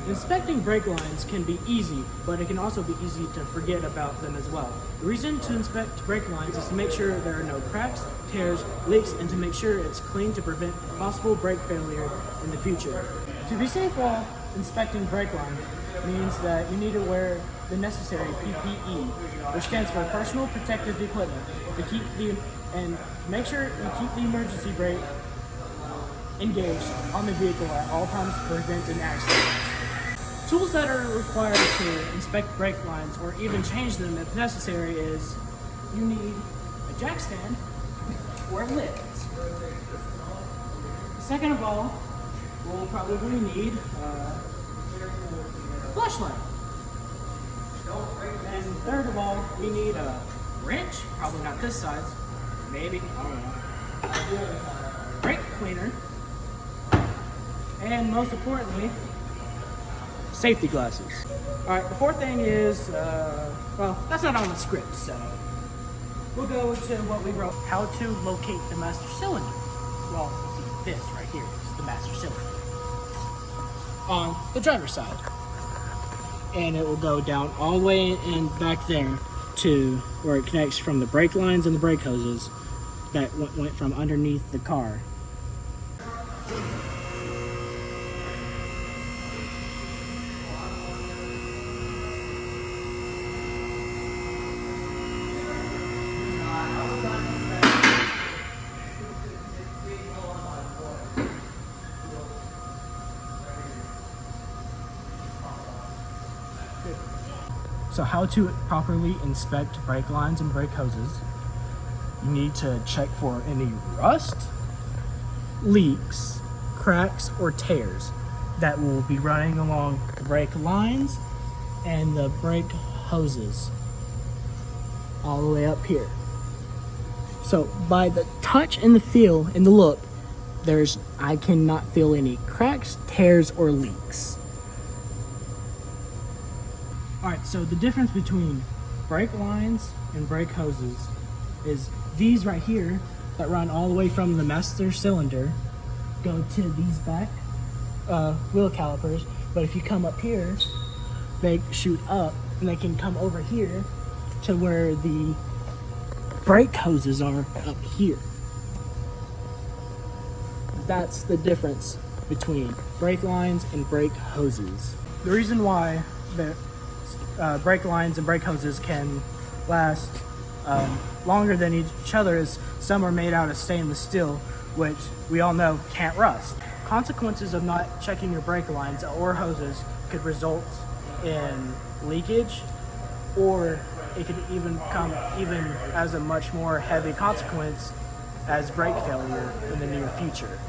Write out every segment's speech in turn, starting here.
Inspecting brake lines can be easy, but it can also be easy to forget about them as well. The reason to inspect brake lines is to make sure there are no cracks, tears, leaks, and to make sure it's clean to prevent possible brake failure in the future. To be safe while inspecting brake lines means that you need to wear the necessary PPE, which stands for personal protective equipment, and make sure you keep the emergency brake engaged on the vehicle at all times to prevent an accident. Tools that are required to inspect brake lines or even change them if necessary is you need a jack stand or a lift. Second of all, we'll probably need a flashlight. And third of all, we need a wrench, probably not this size, maybe, I don't know. Brake cleaner. And most importantly, safety glasses. All right, the fourth thing is, well, that's not on the script, so we'll go to what we wrote, how to locate the master cylinder. Well, see this right here is the master cylinder on the driver's side. And it will go down all the way and back there to where it connects from the brake lines and the brake hoses that went from underneath the car. So how to properly inspect brake lines and brake hoses. You need to check for any rust, leaks, cracks, or tears that will be running along the brake lines and the brake hoses all the way up here. So by the touch and the feel and the look, I cannot feel any cracks, tears, or leaks. Alright, so the difference between brake lines and brake hoses is these right here that run all the way from the master cylinder go to these back wheel calipers, but if you come up here, they shoot up and they can come over here to where the brake hoses are up here. That's the difference between brake lines and brake hoses. The reason why the brake lines and brake hoses can last longer than each other is some are made out of stainless steel, which we all know can't rust. Consequences of not checking your brake lines or hoses could result in leakage, or it could even come as a much more heavy consequence as brake failure in the near future.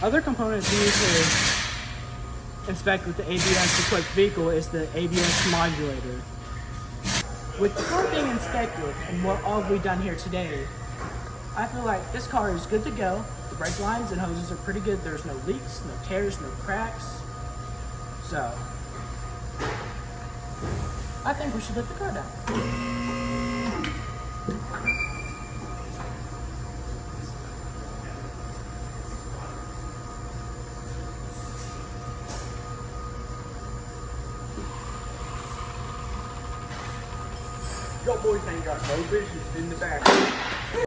Other components used to inspect with the ABS equipped vehicle is the ABS modulator. With the car being inspected and what all we've done here today, I feel like this car is good to go. The brake lines and hoses are pretty good. There's no leaks, no tears, no cracks. So I think we should let the car down. Your boys ain't got no business in the back.